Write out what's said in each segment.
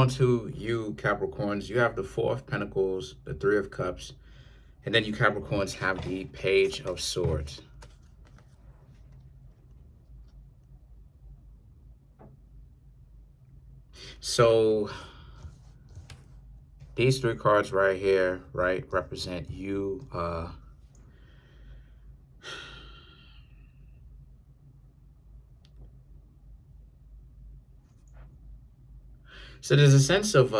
On to you, Capricorns, you have the Four of Pentacles, the Three of Cups, and then you Capricorns have the Page of Swords. So these three cards right here, right, represent you. So there's a sense of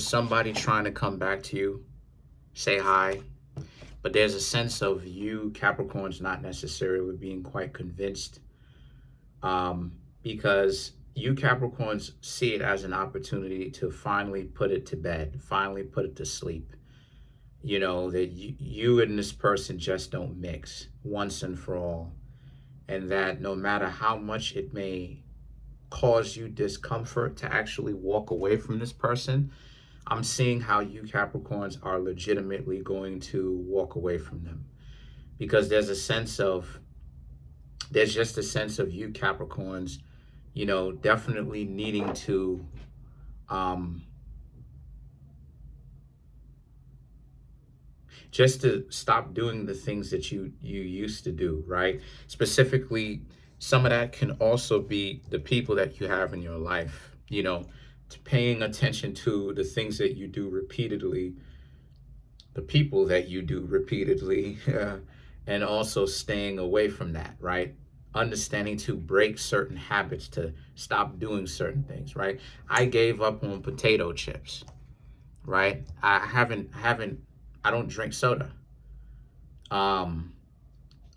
somebody trying to come back to you, say hi, but there's a sense of you Capricorns not necessarily being quite convinced, because you Capricorns see it as an opportunity to finally put it to bed, finally put it to sleep. You know, that you and this person just don't mix once and for all. And that no matter how much it may cause you discomfort to actually walk away from this person, I'm seeing how you Capricorns are legitimately going to walk away from them. Because there's just a sense of you Capricorns, you know, definitely needing to just to stop doing the things that you used to do, right? Specifically, some of that can also be the people that you have in your life, you know, to paying attention to the things that you do repeatedly, the people that you do repeatedly, and also staying away from that, right? Understanding to break certain habits, to stop doing certain things, right? I gave up on potato chips, right? I don't drink soda. Um,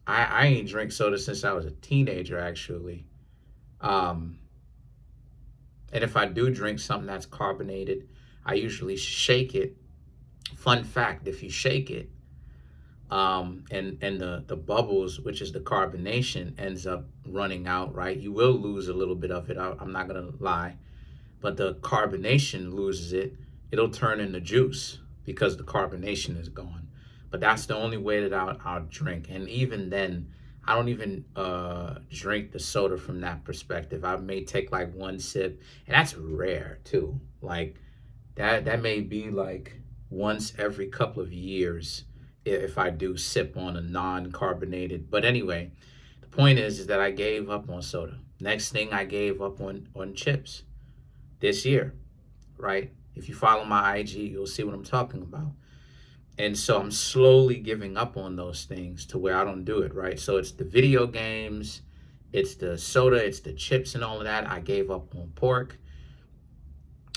I ain't drink soda since I was a teenager, actually. Um, and if I do drink something that's carbonated, I usually shake it. Fun fact: if you shake it, and the bubbles, which is the carbonation, ends up running out, right? You will lose a little bit of it. I'm not gonna lie, but the carbonation loses it. It'll turn into juice because the carbonation is gone. But that's the only way that I'll drink. And even then, I don't even drink the soda from that perspective. I may take like one sip, and that's rare too. Like that may be like once every couple of years if I do sip on a non-carbonated. But anyway, the point is that I gave up on soda. Next thing, I gave up on chips this year, right? If you follow my IG, you'll see what I'm talking about. And so I'm slowly giving up on those things to where I don't do it, right? So it's the video games, it's the soda, it's the chips and all of that. I gave up on pork.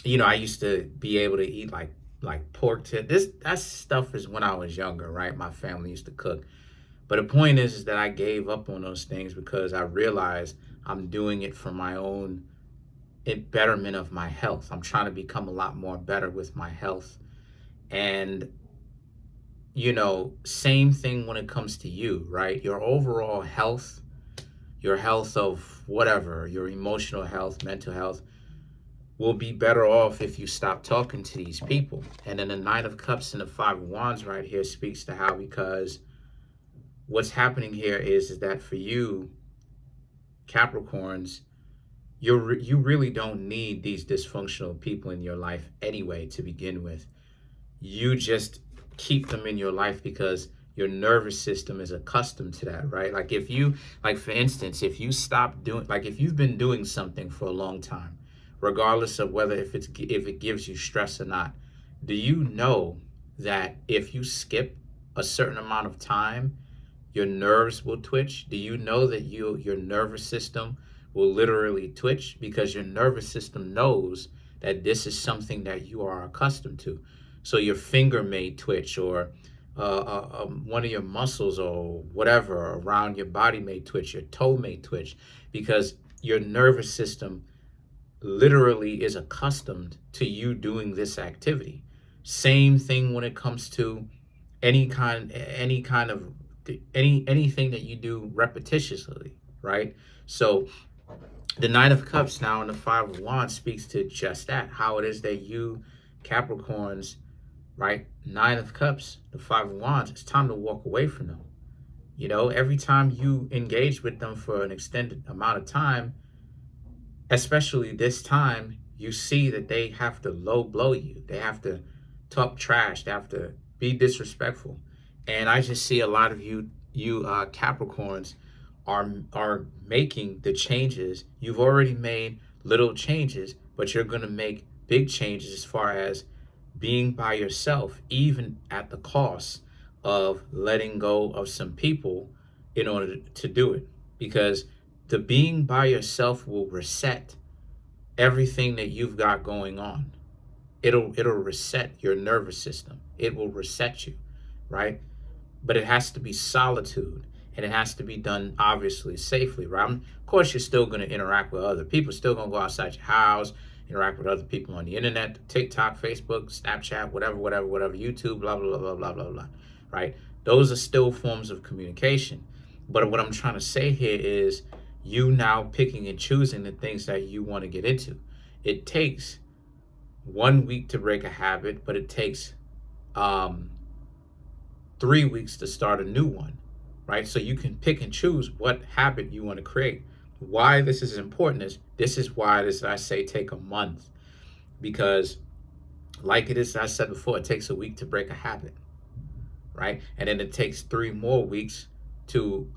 You know, I used to be able to eat like pork tip. That stuff is when I was younger, right? My family used to cook. But the point is that I gave up on those things because I realized I'm doing it for my own betterment of my health. I'm trying to become a lot more better with my health. And you know, same thing when it comes to you, right? Your overall health, your health of whatever, your emotional health, mental health, will be better off if you stop talking to these people. And then the Nine of Cups and the Five of Wands right here speaks to how, because what's happening here is that for you, Capricorns, you really don't need these dysfunctional people in your life anyway to begin with. You just keep them in your life because your nervous system is accustomed to that, right? Like if you, like for instance, if you stop doing, like if you've been doing something for a long time, regardless of whether if it gives you stress or not, do you know that if you skip a certain amount of time, your nerves will twitch? Do you know that your nervous system will literally twitch because your nervous system knows that this is something that you are accustomed to? So your finger may twitch, or one of your muscles or whatever around your body may twitch, your toe may twitch, because your nervous system literally is accustomed to you doing this activity. Same thing when it comes to anything that you do repetitiously, right? So the Nine of Cups now and the Five of Wands speaks to just that, how it is that you Capricorns, right? Nine of Cups, the Five of Wands, it's time to walk away from them. You know, every time you engage with them for an extended amount of time, especially this time, you see that they have to low blow you. They have to talk trash. They have to be disrespectful. And I just see a lot of you Capricorns are making the changes. You've already made little changes, but you're gonna make big changes as far as being by yourself, even at the cost of letting go of some people in order to do it. Because the being by yourself will reset everything that you've got going on. It'll reset your nervous system. It will reset you, right? But it has to be solitude, and it has to be done obviously safely, right? Of course, you're still going to interact with other people, still going to go outside your house, interact with other people on the internet, TikTok, Facebook, Snapchat, whatever, YouTube, blah, blah, blah, blah, blah, blah, right? Those are still forms of communication. But what I'm trying to say here is you now picking and choosing the things that you want to get into. It takes 1 week to break a habit, but it takes 3 weeks to start a new one, right? So you can pick and choose what habit you want to create. Why this is important is this is why this I say take a month, because like it is I said before, it takes a week to break a habit, right? And then it takes 3 more weeks to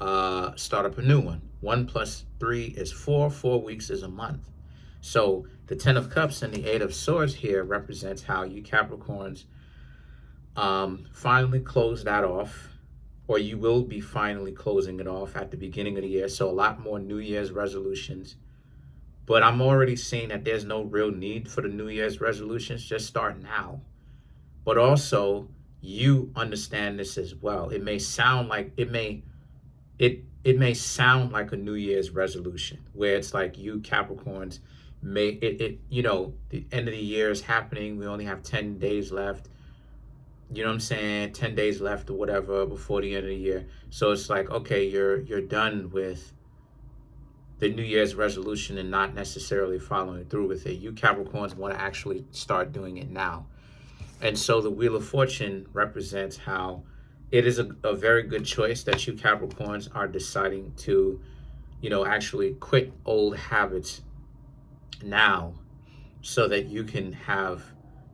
start up a new one. 1 plus 3 is 4. 4 weeks is a month. So the 10 of Cups and the 8 of Swords here represents how you Capricorns finally close that off, or you will be finally closing it off at the beginning of the year. So a lot more New Year's resolutions. But I'm already seeing that there's no real need for the New Year's resolutions. Just start now. But also, you understand this as well. It may sound like it may sound like a New Year's resolution where it's like you Capricorns may the end of the year is happening. We only have 10 days left. You know what I'm saying? 10 days left or whatever before the end of the year. So it's like, okay, you're done with the New Year's resolution and not necessarily following through with it. You Capricorns want to actually start doing it now. And so the Wheel of Fortune represents how it is a very good choice that you Capricorns are deciding to, actually quit old habits now so that you can have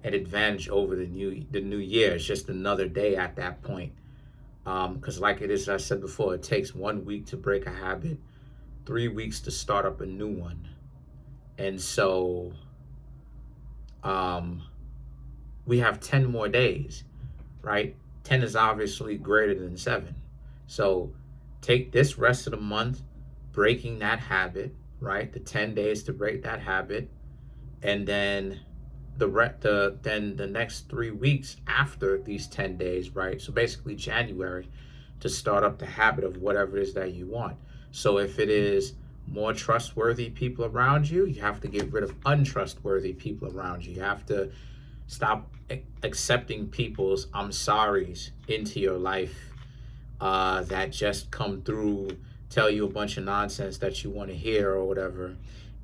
an advantage over the new year. It's just another day at that point. Because like it is, I said before, it takes 1 week to break a habit, 3 weeks to start up a new one. And so we have 10 more days, right? 10 is obviously greater than 7. So take this rest of the month breaking that habit, right? The 10 days to break that habit, and then the next 3 weeks after these 10 days, right? So basically January, to start up the habit of whatever it is that you want. So if it is more trustworthy people around you, you have to get rid of untrustworthy people around you. You have to stop accepting people's I'm sorry's into your life that just come through, tell you a bunch of nonsense that you want to hear or whatever,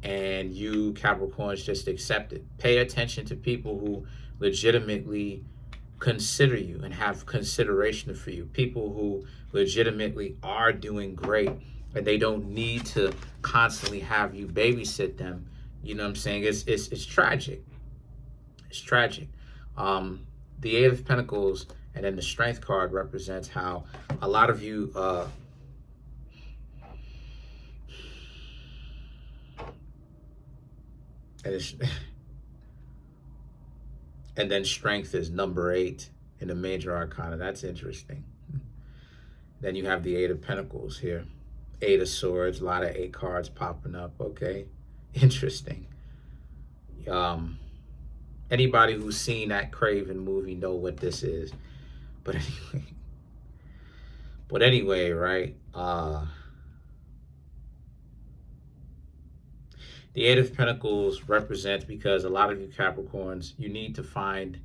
and you Capricorns just accept it. Pay attention to people who legitimately consider you and have consideration for you. People who legitimately are doing great, and they don't need to constantly have you babysit them. You know what I'm saying? It's tragic. It's tragic. The 8 of Pentacles and then the Strength card represents how a lot of you and then Strength is number 8 in the Major Arcana. That's interesting. Then you have the 8 of Pentacles here. 8 of Swords, a lot of 8 cards popping up. Okay, interesting. Anybody who's seen that Craven movie know what this is. But anyway, right? The 8 of Pentacles represents, because a lot of you Capricorns, you need to find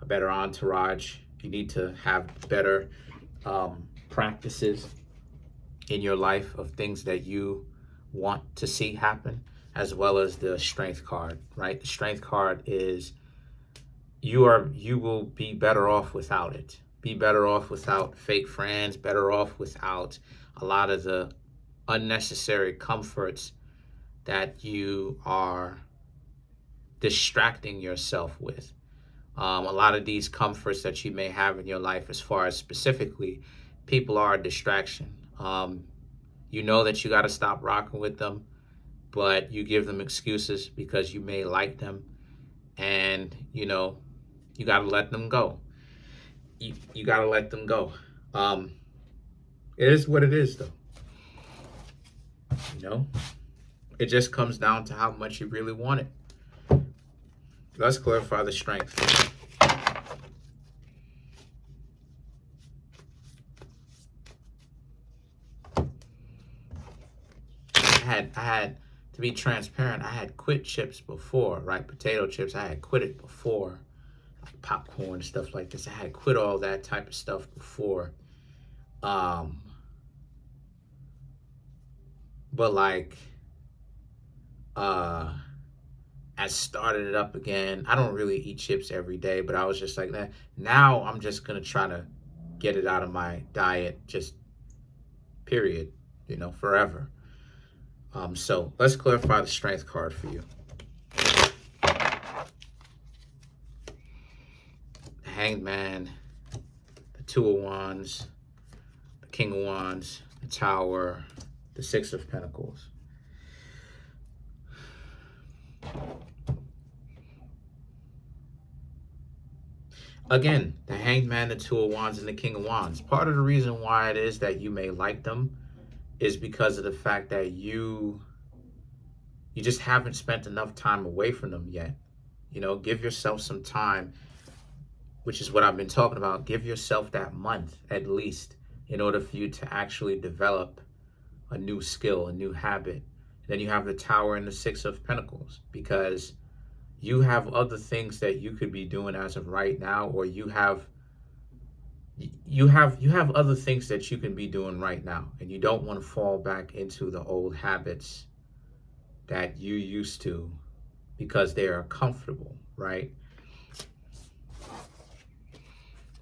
a better entourage. You need to have better practices in your life of things that you want to see happen, as well as the Strength card, right? The Strength card is you will be better off without it. Be better off without fake friends, better off without a lot of the unnecessary comforts that you are distracting yourself with. A lot of these comforts that you may have in your life, as far as specifically, people are a distraction. You know that you got to stop rocking with them, but you give them excuses because you may like them, and you got to let them go. You got to let them go. It is what it is, though. It just comes down to how much you really want it. Let's clarify the strength. I had to be transparent. I had quit chips before, right? Potato chips. I had quit it before, like popcorn, stuff like this. I had quit all that type of stuff before. But like, I started it up again. I don't really eat chips every day, but I was just like that. Now I'm just gonna try to get it out of my diet, just period, forever. So let's clarify the strength card for you. The Hanged Man, the Two of Wands, the King of Wands, the Tower, the Six of Pentacles. Again, the Hanged Man, the Two of Wands, and the King of Wands. Part of the reason why it is that you may like them is because of the fact that you just haven't spent enough time away from them yet. Give yourself some time, which is what I've been talking about. Give yourself that month at least in order for you to actually develop a new skill, a new habit. Then you have the Tower and the Six of Pentacles, because you have other things that you could be doing as of right now, or you have other things that you can be doing right now, and you don't want to fall back into the old habits that you used to because they are comfortable, right?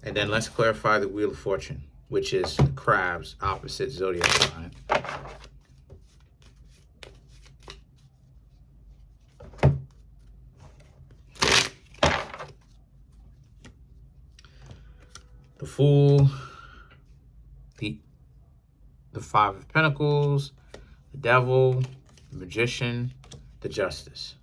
And then let's clarify the Wheel of Fortune, which is the Crab's opposite zodiac sign. The Fool, the Five of Pentacles, the Devil, the Magician, the Justice.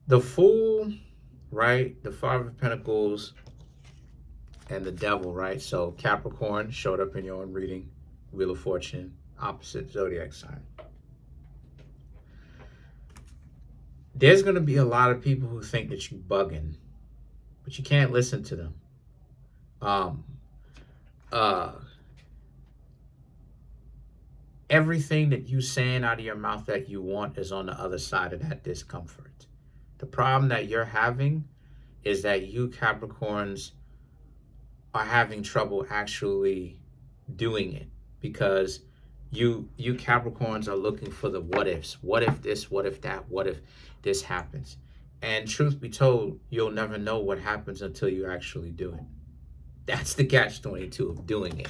The Fool, right? The Five of Pentacles and the Devil, right? So Capricorn showed up in your own reading. Wheel of Fortune, opposite zodiac sign. There's going to be a lot of people who think that you're bugging, but you can't listen to them. Everything that you saying out of your mouth that you want is on the other side of that discomfort. The problem that you're having is that you Capricorns are having trouble actually doing it, because you Capricorns are looking for the what ifs. What if this? What if that? What if this happens? And truth be told, you'll never know what happens until you actually do it. That's the catch-22 of doing it.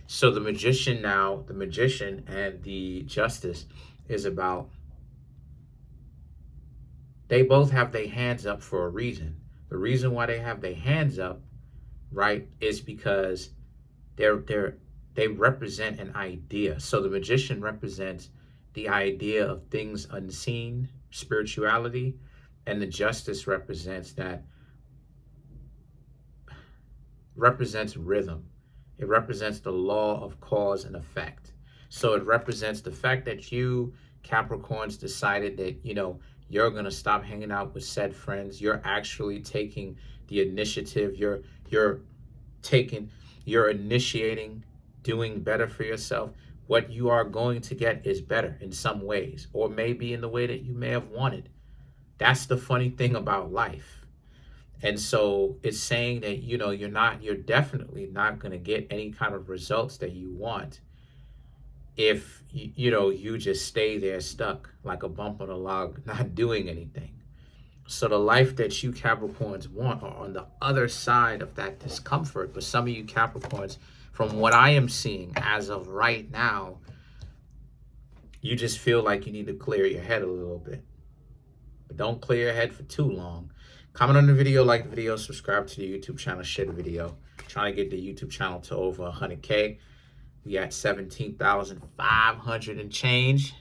So the Magician and the Justice is about, they both have their hands up for a reason. The reason why they have their hands up, right, is because they represent an idea. So the Magician represents the idea of things unseen, spirituality, and the Justice represents rhythm. It represents the law of cause and effect. So it represents the fact that you Capricorns decided that, you're going to stop hanging out with said friends. You're actually taking the initiative. You're initiating doing better for yourself. What you are going to get is better in some ways, or maybe in the way that you may have wanted. That's the funny thing about life. And so it's saying that, you're definitely not going to get any kind of results that you want if, you just stay there stuck like a bump on a log, not doing anything. So the life that you Capricorns want are on the other side of that discomfort. But some of you Capricorns, from what I am seeing as of right now, you just feel like you need to clear your head a little bit. But don't clear your head for too long. Comment on the video, like the video, subscribe to the YouTube channel, share the video. Trying to get the YouTube channel to over 100K. We at 17,500 and change.